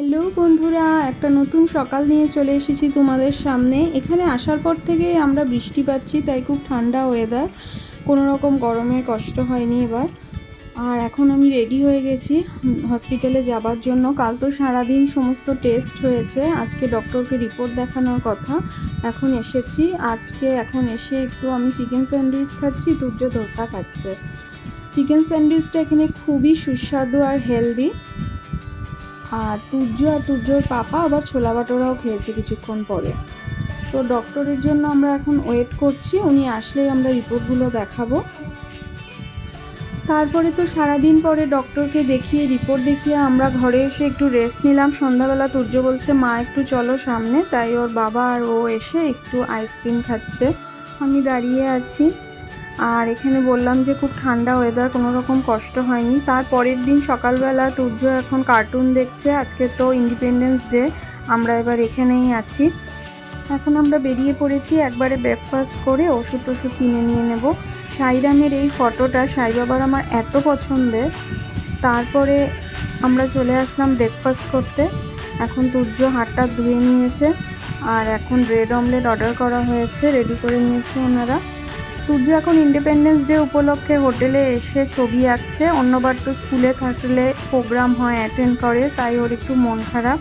Hello বন্ধুরা, একটা নতুন সকাল নিয়ে চলে এসেছি তোমাদের সামনে। এখানে আসার পর থেকেই আমরা বৃষ্টি পাচ্ছি, তাই খুব ঠান্ডা ওয়েদার, কোনো রকম গরমের কষ্ট হয়নি এবার। আর এখন আমি রেডি হয়ে গেছি হসপিটালে যাবার জন্য। কাল তো সারাদিন সমস্ত টেস্ট হয়েছে, আজকে ডক্টরকে রিপোর্ট দেখানোর কথা। এখন এসেছি, এখন এসে একটু আমি চিকেন স্যান্ডউইচ খাচ্ছি, তুর্য ধোসা খাচ্ছে। চিকেন স্যান্ডউইচটা এখানে খুবই সুস্বাদু আর হেলদি। আর তুর্যর পাপা আবার ছোলা বাটোরাও খেয়েছে কিছুক্ষণ পরে। তো ডক্টরের জন্য আমরা এখন ওয়েট করছি, উনি আসলেই আমরা রিপোর্টগুলো দেখাবো। তারপরে তো সারাদিন পরে ডক্টরকে দেখিয়ে রিপোর্ট দেখিয়ে আমরা ঘরে এসে একটু রেস্ট নিলাম। সন্ধ্যাবেলা তুর্য বলছে মা একটু চলো সামনে, তাই ওর বাবা আর ও এসে একটু আইসক্রিম খাচ্ছে, আমি দাঁড়িয়ে আছি। আর এখানে বললাম যে খুব ঠান্ডা ওয়েদার, কোনো রকম কষ্ট হয়নি। তার পরের দিন সকালবেলা তুর্য এখন কার্টুন দেখছে, আজকে তো ইন্ডিপেন্ডেন্স ডে, আমরা এবার এখানেই আছি। এখন আমরা বেরিয়ে পড়েছি, একবারে ব্রেকফাস্ট করে ওষুধ টষুধ কিনে নিয়ে নেব। সাইরামের এই ফটোটা সাই বাবার আমার এত পছন্দের। তারপরে আমরা চলে আসলাম ব্রেকফাস্ট করতে। এখন তুর্য হাতটা ধুয়ে নিয়েছে, আর এখন ব্রেড অমলেট অর্ডার করা হয়েছে, রেডি করে নিয়েছে ওনারা। তুর্য এখন ইন্ডিপেন্ডেন্স ডে উপলক্ষে হোটেলে এসে ছবি আঁকছে। অন্যবার তো স্কুলে থাকলে প্রোগ্রাম হয়, অ্যাটেন্ড করে, তাই ওর একটু মন খারাপ।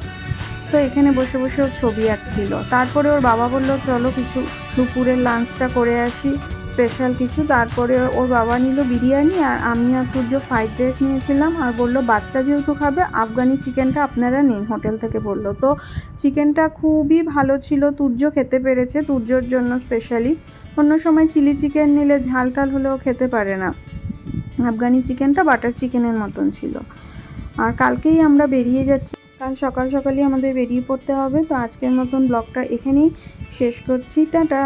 তো এখানে বসে বসে ও ছবি আঁকছিল। তারপরে ওর বাবা বলল চলো কিছু দুপুরের লাঞ্চটা করে আসি, স্পেশাল কিছু। তারপরে ওর বাবা নিল বিরিয়ানি, আর আমি আর তুর্য ফ্রাইড রাইস নিয়েছিলাম। আর বললো বাচ্চা যেহেতু খাবে, আফগানি চিকেনটা আপনারা নিন হোটেল থেকে বললো। তো চিকেনটা খুবই ভালো ছিল, তুর্য খেতে পেরেছে, তুর্যর জন্য স্পেশালি। অন্য সময় চিলি চিকেন নিলে ঝাল টাল হলেও খেতে পারে না, আফগানি চিকেনটা বাটার চিকেনের মতন ছিল। আর কালকেই আমরা বেরিয়ে যাচ্ছি, কাল সকাল সকালই আমাদের বেরিয়ে পড়তে হবে। তো আজকের মতন ব্লগটা এখানেই শেষ করছি, টাটা।